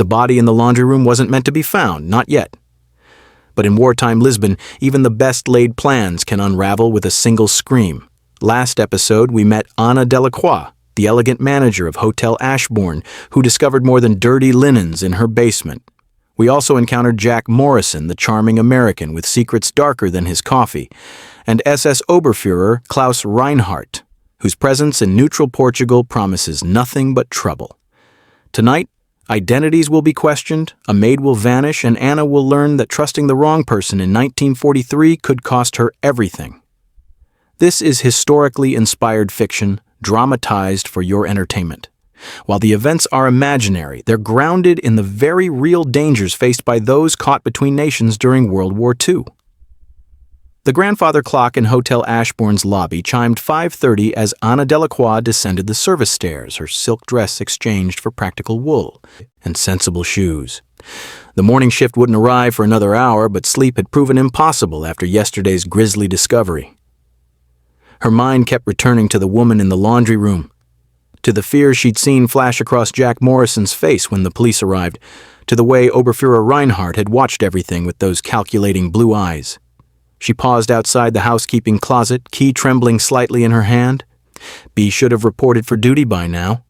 The body in the laundry room wasn't meant to be found, not yet. But in wartime Lisbon, even the best-laid plans can unravel with a single scream. Last episode, we met Anna Delacroix, the elegant manager of Hotel Ashbourne, who discovered more than dirty linens in her basement. We also encountered Jack Morrison, the charming American with secrets darker than his coffee, and SS Oberfuhrer Klaus Reinhardt, whose presence in neutral Portugal promises nothing but trouble. Tonight, identities will be questioned, a maid will vanish, and Anna will learn that trusting the wrong person in 1943 could cost her everything. This is historically inspired fiction, dramatized for your entertainment. While the events are imaginary, they're grounded in the very real dangers faced by those caught between nations during World War II. The grandfather clock in Hotel Ashbourne's lobby chimed 5:30 as Anna Delacroix descended the service stairs, her silk dress exchanged for practical wool and sensible shoes. The morning shift wouldn't arrive for another hour, but sleep had proven impossible after yesterday's grisly discovery. Her mind kept returning to the woman in the laundry room, to the fear she'd seen flash across Jack Morrison's face when the police arrived, to the way Oberfuhrer Reinhardt had watched everything with those calculating blue eyes. She paused outside the housekeeping closet, key trembling slightly in her hand. B should have reported for duty by now.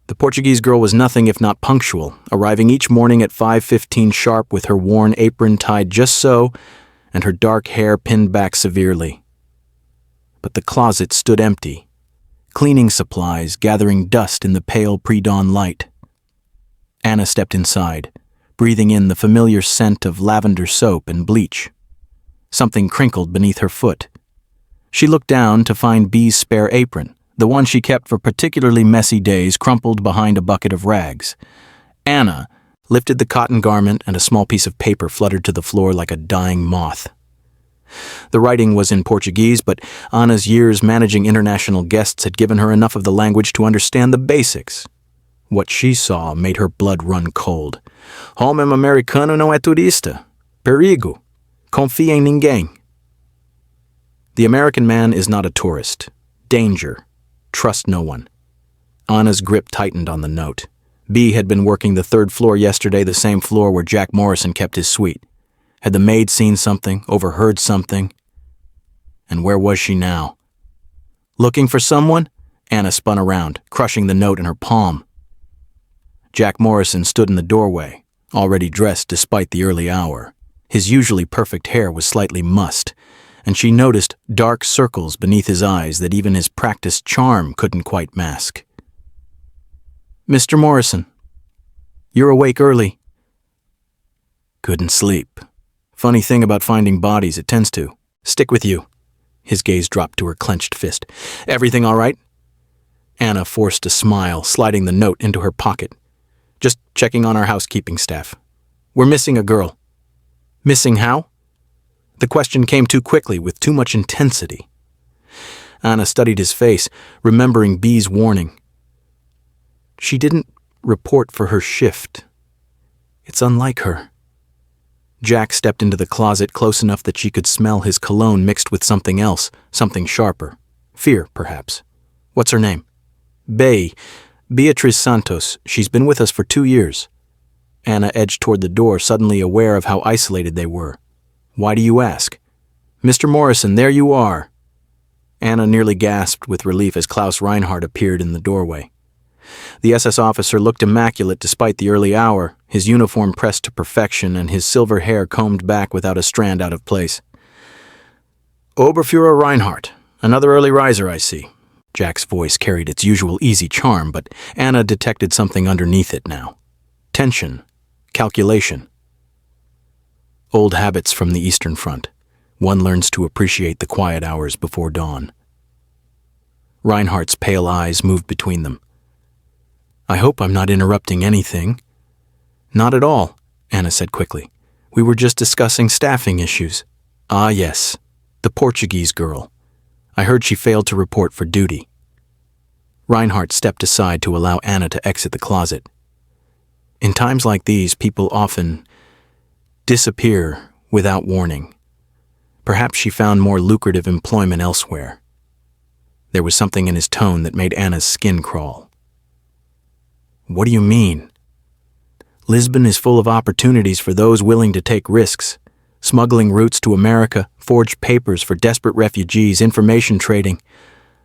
The Portuguese girl was nothing if not punctual, arriving each morning at 5:15 sharp with her worn apron tied just so and her dark hair pinned back severely. But the closet stood empty, cleaning supplies gathering dust in the pale pre-dawn light. Anna stepped inside, breathing in the familiar scent of lavender soap and bleach. Something crinkled beneath her foot. She looked down to find B's spare apron, the one she kept for particularly messy days, crumpled behind a bucket of rags. Anna lifted the cotton garment and a small piece of paper fluttered to the floor like a dying moth. The writing was in Portuguese, but Anna's years managing international guests had given her enough of the language to understand the basics. What she saw made her blood run cold. Homem americano não é turista. Perigo. Confia em ninguém. The American man is not a tourist. Danger. Trust no one. Anna's grip tightened on the note. B had been working the third floor yesterday, the same floor where Jack Morrison kept his suite. Had the maid seen something, overheard something? And where was she now? Looking for someone? Anna spun around, crushing the note in her palm. Jack Morrison stood in the doorway, already dressed despite the early hour. His usually perfect hair was slightly mussed, and she noticed dark circles beneath his eyes that even his practiced charm couldn't quite mask. "Mr. Morrison, you're awake early." "Couldn't sleep. Funny thing about finding bodies, it tends to stick with you." His gaze dropped to her clenched fist. "Everything all right?" Anna forced a smile, sliding the note into her pocket. "Just checking on our housekeeping staff. We're missing a girl." "Missing how?" The question came too quickly, with too much intensity. Anna studied his face, remembering B's warning. She didn't report for her shift. It's unlike her. Jack stepped into the closet close enough that she could smell his cologne mixed with something else, something sharper. Fear, perhaps. "What's her name?" Beatriz Santos. She's been with us for 2 years. Anna edged toward the door, suddenly aware of how isolated they were. "Why do you ask?" "Mr. Morrison, there you are." Anna nearly gasped with relief as Klaus Reinhardt appeared in the doorway. The SS officer looked immaculate despite the early hour, his uniform pressed to perfection and his silver hair combed back without a strand out of place. "Oberfuhrer Reinhardt, another early riser, I see." Jack's voice carried its usual easy charm, but Anna detected something underneath it now. Tension. Calculation. Old habits from the Eastern Front. One learns to appreciate the quiet hours before dawn. Reinhardt's pale eyes moved between them. "I hope I'm not interrupting anything." "Not at all," Anna said quickly. "We were just discussing staffing issues." "Ah, yes. The Portuguese girl. I heard she failed to report for duty." Reinhardt stepped aside to allow Anna to exit the closet. In times like these, people often disappear without warning. Perhaps she found more lucrative employment elsewhere. There was something in his tone that made Anna's skin crawl. "What do you mean?" Lisbon is full of opportunities for those willing to take risks. Smuggling routes to America, forged papers for desperate refugees, information trading.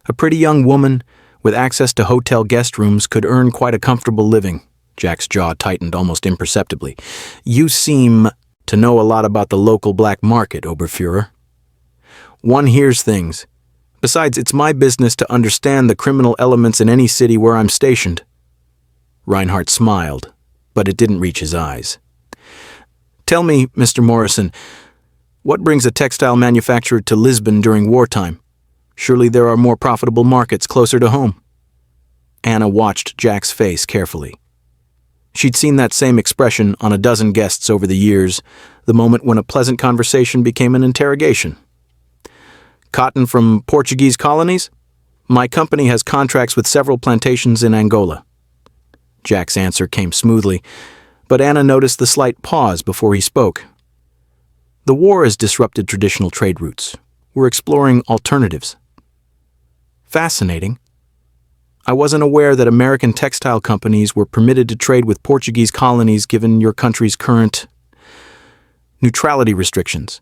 A pretty young woman with access to hotel guest rooms could earn quite a comfortable living. Jack's jaw tightened almost imperceptibly. You seem to know a lot about the local black market, Oberfuhrer. One hears things. Besides, it's my business to understand the criminal elements in any city where I'm stationed. Reinhardt smiled, but it didn't reach his eyes. Tell me, Mr. Morrison, what brings a textile manufacturer to Lisbon during wartime? Surely there are more profitable markets closer to home. Anna watched Jack's face carefully. She'd seen that same expression on a dozen guests over the years, the moment when a pleasant conversation became an interrogation. Cotton from Portuguese colonies? My company has contracts with several plantations in Angola. Jack's answer came smoothly, but Anna noticed the slight pause before he spoke. The war has disrupted traditional trade routes. We're exploring alternatives. Fascinating. I wasn't aware that American textile companies were permitted to trade with Portuguese colonies given your country's current neutrality restrictions.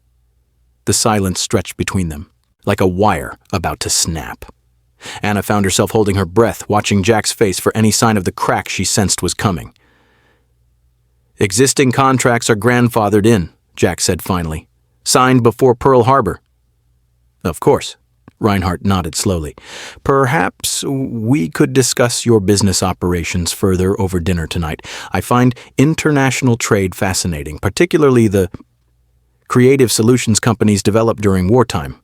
The silence stretched between them, like a wire about to snap. Anna found herself holding her breath, watching Jack's face for any sign of the crack she sensed was coming. Existing contracts are grandfathered in, Jack said finally. Signed before Pearl Harbor. Of course. Reinhardt nodded slowly. Perhaps we could discuss your business operations further over dinner tonight. I find international trade fascinating, particularly the creative solutions companies developed during wartime.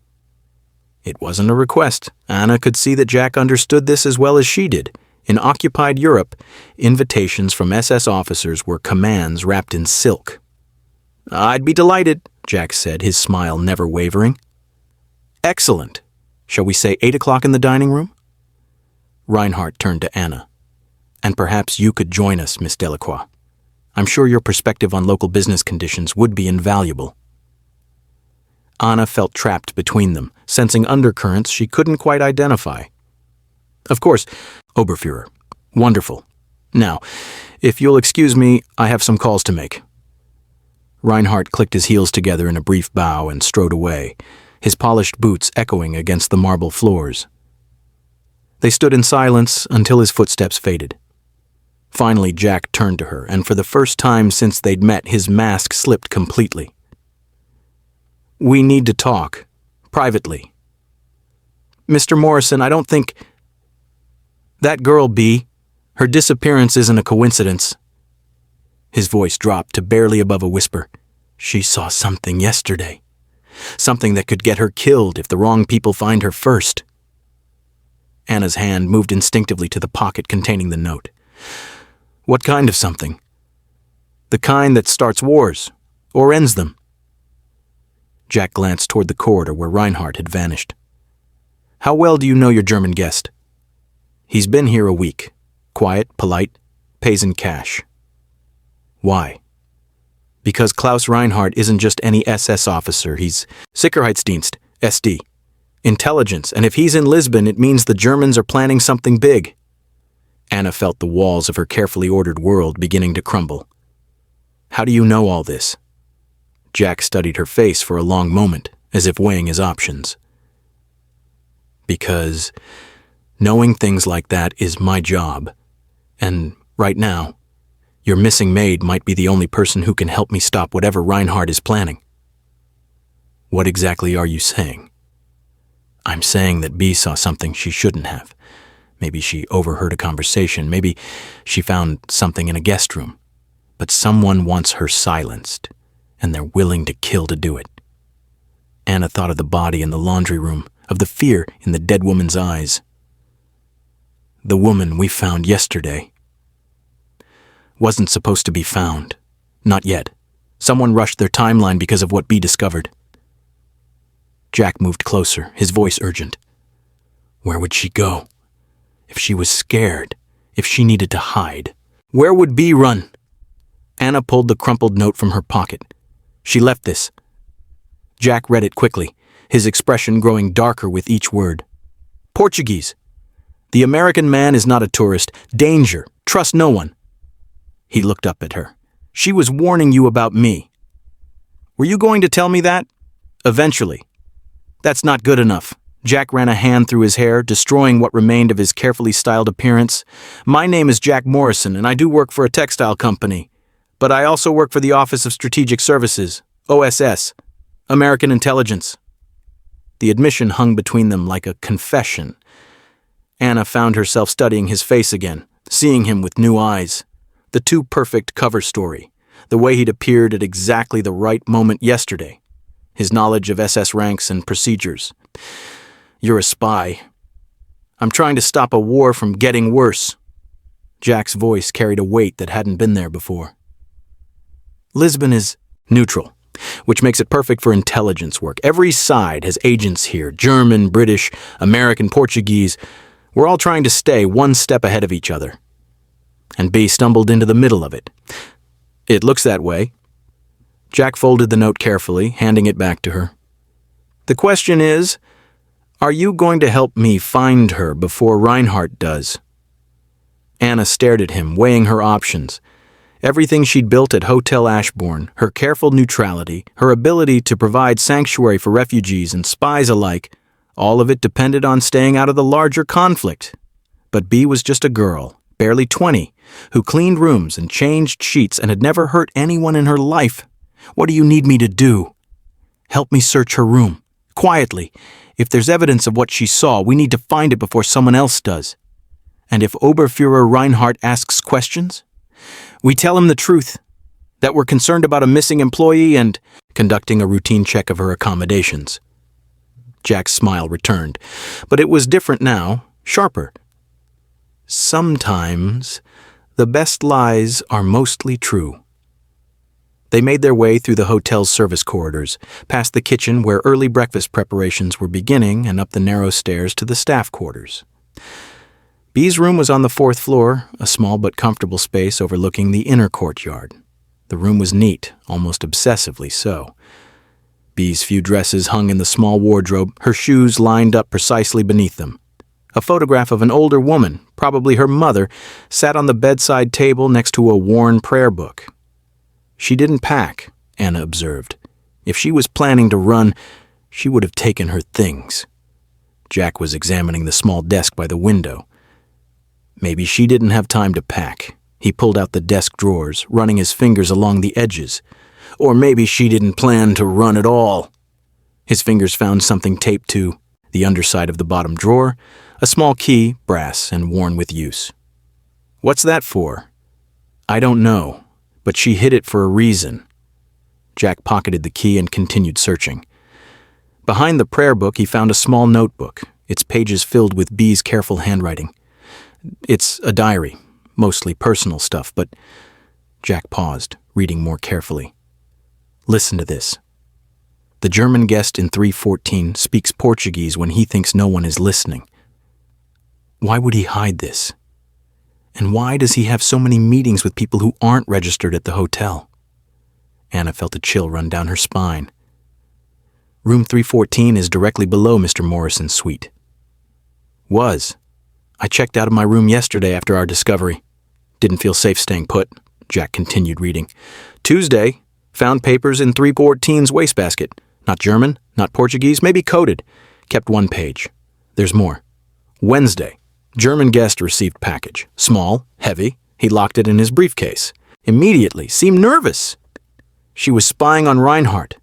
It wasn't a request. Anna could see that Jack understood this as well as she did. In occupied Europe, invitations from SS officers were commands wrapped in silk. I'd be delighted, Jack said, his smile never wavering. Excellent. Shall we say 8 o'clock in the dining room? Reinhardt turned to Anna. And perhaps you could join us, Miss Delacroix. I'm sure your perspective on local business conditions would be invaluable. Anna felt trapped between them, sensing undercurrents she couldn't quite identify. Of course, Oberfuhrer. Wonderful. Now, if you'll excuse me, I have some calls to make. Reinhardt clicked his heels together in a brief bow and strode away, his polished boots echoing against the marble floors. They stood in silence until his footsteps faded. Finally, Jack turned to her, and for the first time since they'd met, his mask slipped completely. We need to talk. Privately. Mr. Morrison, I don't think... That girl, B, her disappearance isn't a coincidence. His voice dropped to barely above a whisper. She saw something yesterday. Something that could get her killed if the wrong people find her first. Anna's hand moved instinctively to the pocket containing the note. What kind of something? The kind that starts wars, or ends them. Jack glanced toward the corridor where Reinhardt had vanished. How well do you know your German guest? He's been here a week. Quiet, polite, pays in cash. Why? Because Klaus Reinhardt isn't just any SS officer, he's Sicherheitsdienst, SD. Intelligence, and if he's in Lisbon, it means the Germans are planning something big. Anna felt the walls of her carefully ordered world beginning to crumble. How do you know all this? Jack studied her face for a long moment, as if weighing his options. Because knowing things like that is my job, and right now, your missing maid might be the only person who can help me stop whatever Reinhardt is planning. What exactly are you saying? I'm saying that B saw something she shouldn't have. Maybe she overheard a conversation. Maybe she found something in a guest room. But someone wants her silenced, and they're willing to kill to do it. Anna thought of the body in the laundry room, of the fear in the dead woman's eyes. The woman we found yesterday wasn't supposed to be found. Not yet. Someone rushed their timeline because of what B discovered. Jack moved closer, his voice urgent. Where would she go? If she was scared, if she needed to hide, where would B run? Anna pulled the crumpled note from her pocket. She left this. Jack read it quickly, his expression growing darker with each word. Portuguese. The American man is not a tourist. Danger. Trust no one. He looked up at her, She was warning you about me. Were you going to tell me that? Eventually. That's not good enough. Jack ran a hand through his hair, destroying what remained of his carefully styled appearance. My name is Jack Morrison, and I do work for a textile company. But I also work for the Office of Strategic Services, OSS, American Intelligence. The admission hung between them like a confession. Anna found herself studying his face again, seeing him with new eyes. The too perfect cover story, the way he'd appeared at exactly the right moment yesterday, his knowledge of SS ranks and procedures. You're a spy. I'm trying to stop a war from getting worse. Jack's voice carried a weight that hadn't been there before. Lisbon is neutral, which makes it perfect for intelligence work. Every side has agents here, German, British, American, Portuguese. We're all trying to stay one step ahead of each other. And B stumbled into the middle of it. It looks that way. Jack folded the note carefully, handing it back to her. The question is, are you going to help me find her before Reinhardt does? Anna stared at him, weighing her options. Everything she'd built at Hotel Ashbourne, her careful neutrality, her ability to provide sanctuary for refugees and spies alike, all of it depended on staying out of the larger conflict. But Bea was just a girl, barely 20, who cleaned rooms and changed sheets and had never hurt anyone in her life. What do you need me to do? Help me search her room. Quietly. If there's evidence of what she saw, we need to find it before someone else does. And if Oberfuhrer Reinhardt asks questions, we tell him the truth, that we're concerned about a missing employee and conducting a routine check of her accommodations. Jack's smile returned, but it was different now, sharper. Sometimes the best lies are mostly true. They made their way through the hotel's service corridors, past the kitchen where early breakfast preparations were beginning, and up the narrow stairs to the staff quarters. Bea's room was on the 4th floor, a small but comfortable space overlooking the inner courtyard. The room was neat, almost obsessively so. Bea's few dresses hung in the small wardrobe, her shoes lined up precisely beneath them. A photograph of an older woman, probably her mother, sat on the bedside table next to a worn prayer book. She didn't pack, Anna observed. If she was planning to run, she would have taken her things. Jack was examining the small desk by the window. Maybe she didn't have time to pack. He pulled out the desk drawers, running his fingers along the edges. Or maybe she didn't plan to run at all. His fingers found something taped to the underside of the bottom drawer, a small key, brass and worn with use. What's that for? I don't know, but she hid it for a reason. Jack pocketed the key and continued searching. Behind the prayer book, he found a small notebook, its pages filled with Bea's careful handwriting. It's a diary, mostly personal stuff, but Jack paused, reading more carefully. Listen to this. The German guest in 314 speaks Portuguese when he thinks no one is listening. Why would he hide this? And why does he have so many meetings with people who aren't registered at the hotel? Anna felt a chill run down her spine. Room 314 is directly below Mr. Morrison's suite. Was. I checked out of my room yesterday after our discovery. Didn't feel safe staying put. Jack continued reading. Tuesday, found papers in 314's wastebasket. Not German, not Portuguese, maybe coded. Kept one page. There's more. Wednesday, German guest received package. Small, heavy. He locked it in his briefcase. Immediately, seemed nervous. She was spying on Reinhardt.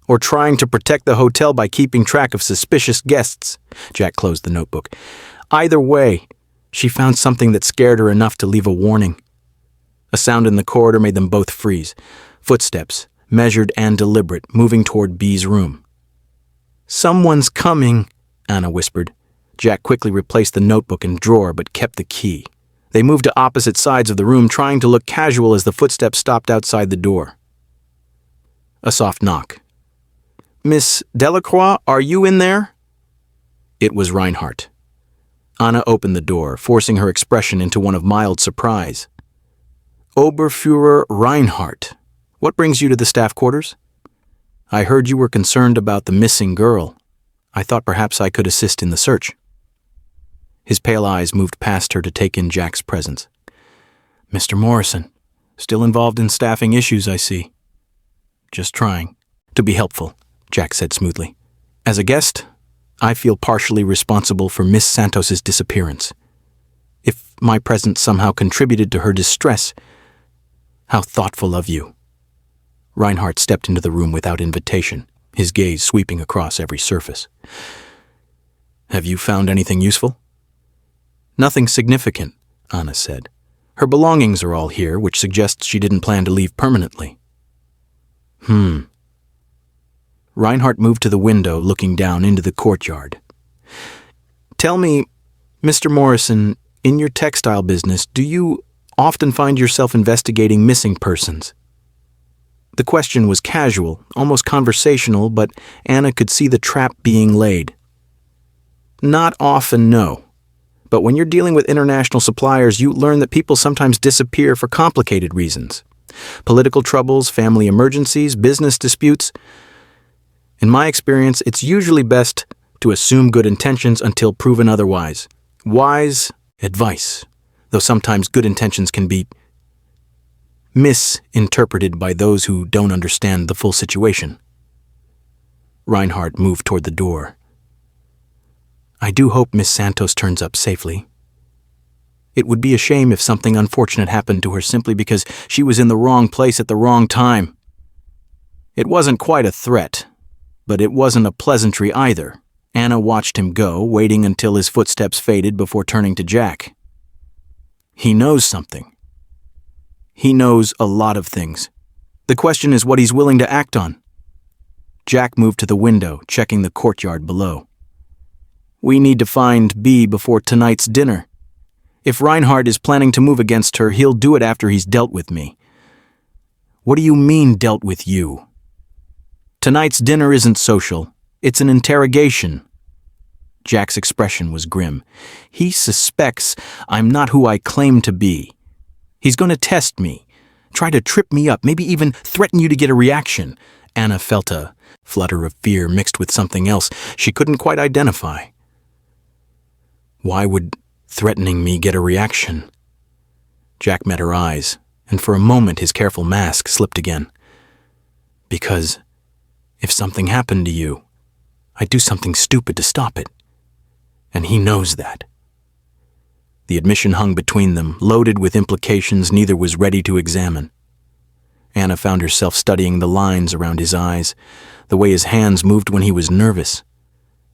Or trying to protect the hotel by keeping track of suspicious guests. Jack closed the notebook. Either way, she found something that scared her enough to leave a warning. A sound in the corridor made them both freeze. Footsteps, measured and deliberate, moving toward Bea's room. Someone's coming, Anna whispered. Jack quickly replaced the notebook and drawer, but kept the key. They moved to opposite sides of the room, trying to look casual as the footsteps stopped outside the door. A soft knock. Miss Delacroix, are you in there? It was Reinhardt. Anna opened the door, forcing her expression into one of mild surprise. Oberfuhrer Reinhardt, what brings you to the staff quarters? I heard you were concerned about the missing girl. I thought perhaps I could assist in the search. His pale eyes moved past her to take in Jack's presence. Mr. Morrison, Still involved in staffing issues, I see. Just trying to be helpful, Jack said smoothly. As a guest, I feel partially responsible for Miss Santos's disappearance. If my presence somehow contributed to her distress, how thoughtful of you. Reinhardt stepped into the room without invitation, his gaze sweeping across every surface. Have you found anything useful? Nothing significant, Anna said. Her belongings are all here, which suggests she didn't plan to leave permanently. Reinhardt moved to the window, looking down into the courtyard. Tell me, Mr. Morrison, in your textile business, do you often find yourself investigating missing persons? The question was casual, almost conversational, but Anna could see the trap being laid. Not often, no. But when you're dealing with international suppliers, you learn that people sometimes disappear for complicated reasons. Political troubles, family emergencies, business disputes. In my experience, it's usually best to assume good intentions until proven otherwise. Wise advice, though sometimes good intentions can be misinterpreted by those who don't understand the full situation. Reinhardt moved toward the door. I do hope Miss Santos turns up safely. It would be a shame if something unfortunate happened to her simply because she was in the wrong place at the wrong time. It wasn't quite a threat, but it wasn't a pleasantry either. Anna watched him go, waiting until his footsteps faded before turning to Jack. He knows something. He knows a lot of things. The question is what he's willing to act on. Jack moved to the window, checking the courtyard below. We need to find B before tonight's dinner. If Reinhardt is planning to move against her, he'll do it after he's dealt with me. What do you mean, dealt with you? Tonight's dinner isn't social. It's an interrogation. Jack's expression was grim. He suspects I'm not who I claim to be. He's going to test me, try to trip me up, maybe even threaten you to get a reaction. Anna felt a flutter of fear mixed with something else she couldn't quite identify. Why would threatening me get a reaction? Jack met her eyes, and for a moment his careful mask slipped again. Because if something happened to you, I'd do something stupid to stop it. And he knows that. The admission hung between them, loaded with implications neither was ready to examine. Anna found herself studying the lines around his eyes, the way his hands moved when he was nervous,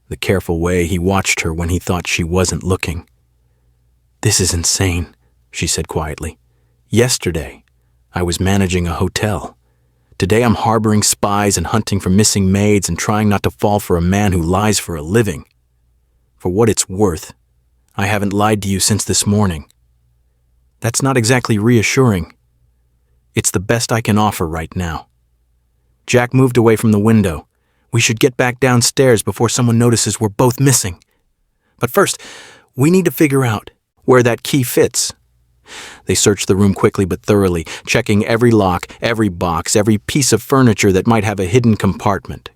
the careful way he watched her when he thought she wasn't looking. This is insane, she said quietly. Yesterday, I was managing a hotel. Today I'm harboring spies and hunting for missing maids and trying not to fall for a man who lies for a living. For what it's worth, I haven't lied to you since this morning. That's not exactly reassuring. It's the best I can offer right now. Jack moved away from the window. We should get back downstairs before someone notices we're both missing. But first, we need to figure out where that key fits. They searched the room quickly but thoroughly, checking every lock, every box, every piece of furniture that might have a hidden compartment.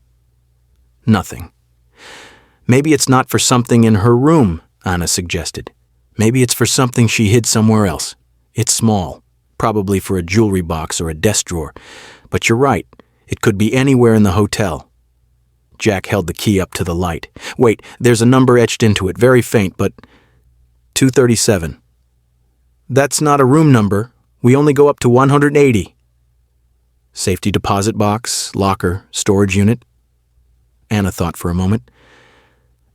Nothing. Maybe it's not for something in her room, Anna suggested. Maybe it's for something she hid somewhere else. It's small, probably for a jewelry box or a desk drawer. But you're right, it could be anywhere in the hotel. Jack held the key up to the light. Wait, there's a number etched into it, very faint, but 237. That's not a room number. We only go up to 180. Safety deposit box, locker, storage unit. Anna thought for a moment.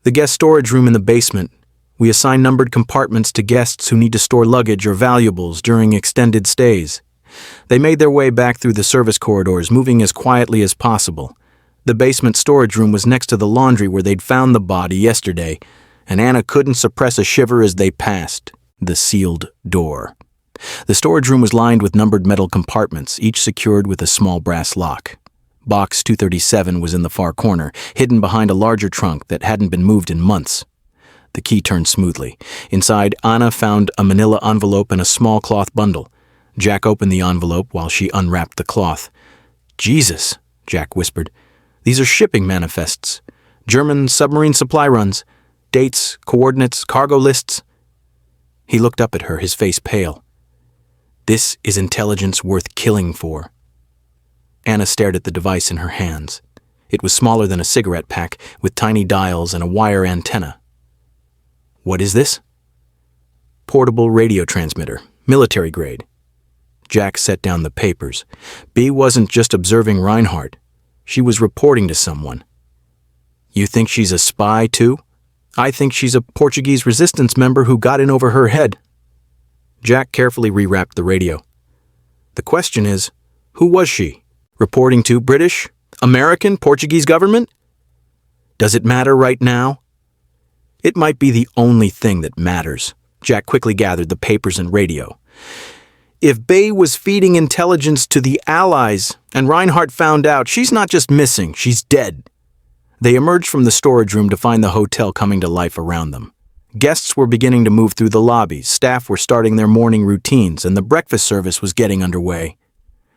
The guest storage room in the basement. We assign numbered compartments to guests who need to store luggage or valuables during extended stays. They made their way back through the service corridors, moving as quietly as possible. The basement storage room was next to the laundry where they'd found the body yesterday, and Anna couldn't suppress a shiver as they passed the sealed door. The storage room was lined with numbered metal compartments, each secured with a small brass lock. Box 237 was in the far corner, hidden behind a larger trunk that hadn't been moved in months. The key turned smoothly. Inside, Anna found a manila envelope and a small cloth bundle. Jack opened the envelope while she unwrapped the cloth. Jesus, Jack whispered. These are shipping manifests. German submarine supply runs. Dates, coordinates, cargo lists. He looked up at her, his face pale. This is intelligence worth killing for. Anna stared at the device in her hands. It was smaller than a cigarette pack, with tiny dials and a wire antenna. What is this? Portable radio transmitter, military grade. Jack set down the papers. Bea wasn't just observing Reinhardt. She was reporting to someone. You think she's a spy, too? I think she's a Portuguese resistance member who got in over her head. Jack carefully rewrapped the radio. The question is, who was she? Reporting to British, American, Portuguese government? Does it matter right now? It might be the only thing that matters. Jack quickly gathered the papers and radio. If Bea was feeding intelligence to the Allies and Reinhardt found out, she's not just missing, she's dead. They emerged from the storage room to find the hotel coming to life around them. Guests were beginning to move through the lobbies, staff were starting their morning routines, and the breakfast service was getting underway.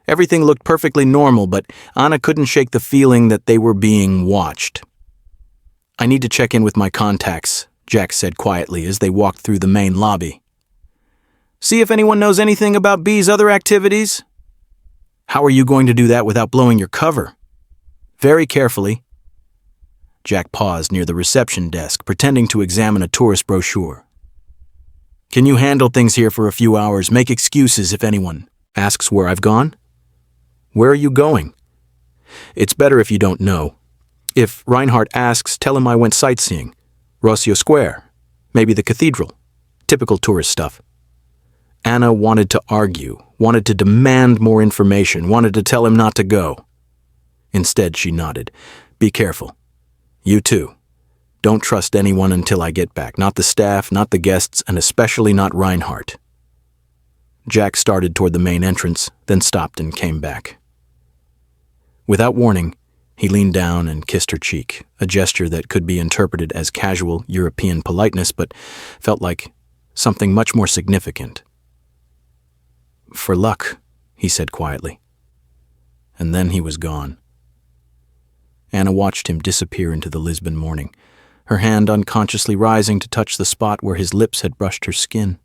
Everything looked perfectly normal, but Anna couldn't shake the feeling that they were being watched. I need to check in with my contacts, Jack said quietly as they walked through the main lobby. See if anyone knows anything about Bea's other activities? How are you going to do that without blowing your cover? Very carefully. Jack paused near the reception desk, pretending to examine a tourist brochure. Can you handle things here for a few hours, make excuses if anyone asks where I've gone? Where are you going? It's better if you don't know. If Reinhardt asks, tell him I went sightseeing. Rossio Square, maybe the cathedral. Typical tourist stuff. Anna wanted to argue, wanted to demand more information, wanted to tell him not to go. Instead, she nodded. Be careful. You too. Don't trust anyone until I get back. Not the staff, not the guests, and especially not Reinhardt. Jack started toward the main entrance, then stopped and came back. Without warning, he leaned down and kissed her cheek, a gesture that could be interpreted as casual European politeness, but felt like something much more significant. For luck, he said quietly. And then he was gone. Anna watched him disappear into the Lisbon morning, her hand unconsciously rising to touch the spot where his lips had brushed her skin.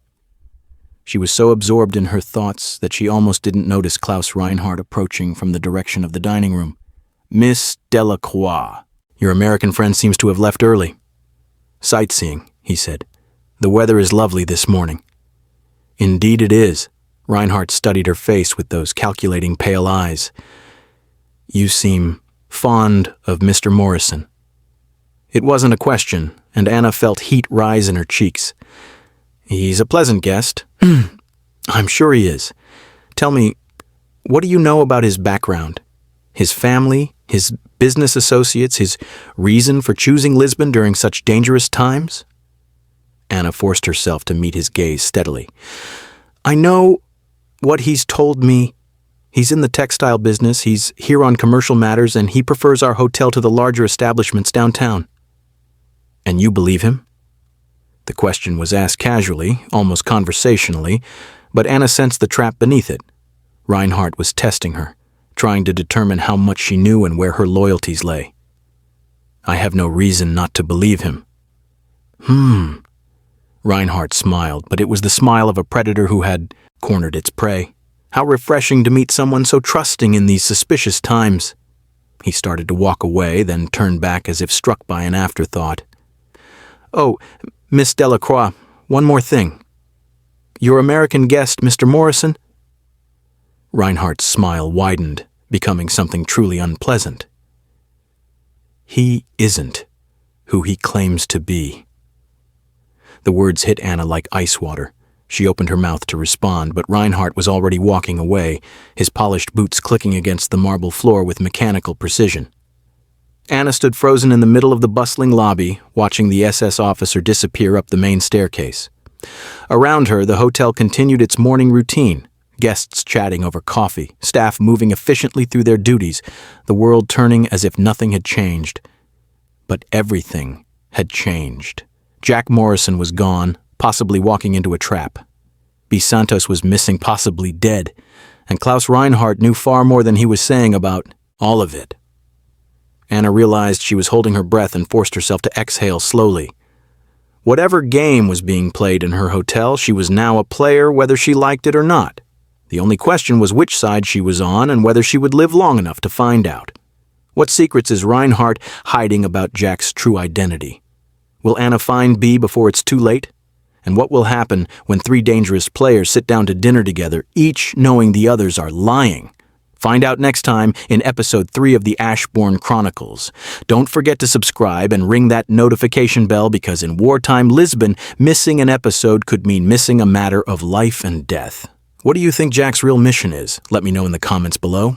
She was so absorbed in her thoughts that she almost didn't notice Klaus Reinhardt approaching from the direction of the dining room. Miss Delacroix, your American friend seems to have left early. Sightseeing, he said. The weather is lovely this morning. Indeed it is. Reinhardt studied her face with those calculating pale eyes. You seem fond of Mr. Morrison. It wasn't a question, and Anna felt heat rise in her cheeks. He's a pleasant guest. I'm sure he is. Tell me, what do you know about his background? His family, his business associates, his reason for choosing Lisbon during such dangerous times? Anna forced herself to meet his gaze steadily. I know what he's told me. He's in the textile business, he's here on commercial matters, and he prefers our hotel to the larger establishments downtown. And you believe him? The question was asked casually, almost conversationally, but Anna sensed the trap beneath it. Reinhardt was testing her, trying to determine how much she knew and where her loyalties lay. I have no reason not to believe him. Reinhardt smiled, but it was the smile of a predator who had cornered its prey. How refreshing to meet someone so trusting in these suspicious times. He started to walk away, then turned back as if struck by an afterthought. Oh, Miss Delacroix, one more thing. Your American guest, Mr. Morrison? Reinhardt's smile widened, becoming something truly unpleasant. He isn't who he claims to be. The words hit Anna like ice water. She opened her mouth to respond, but Reinhardt was already walking away, his polished boots clicking against the marble floor with mechanical precision. Anna stood frozen in the middle of the bustling lobby, watching the SS officer disappear up the main staircase. Around her, the hotel continued its morning routine, guests chatting over coffee, staff moving efficiently through their duties, the world turning as if nothing had changed. But everything had changed. Jack Morrison was gone, possibly walking into a trap. Bea Santos was missing, possibly dead, and Klaus Reinhardt knew far more than he was saying about all of it. Anna realized she was holding her breath and forced herself to exhale slowly. Whatever game was being played in her hotel, she was now a player whether she liked it or not. The only question was which side she was on and whether she would live long enough to find out. What secrets is Reinhardt hiding about Jack's true identity? Will Anna find B before it's too late? And what will happen when three dangerous players sit down to dinner together, each knowing the others are lying? Find out next time in Episode 3 of the Ashbourne Chronicles. Don't forget to subscribe and ring that notification bell because in wartime Lisbon, missing an episode could mean missing a matter of life and death. What do you think Jack's real mission is? Let me know in the comments below.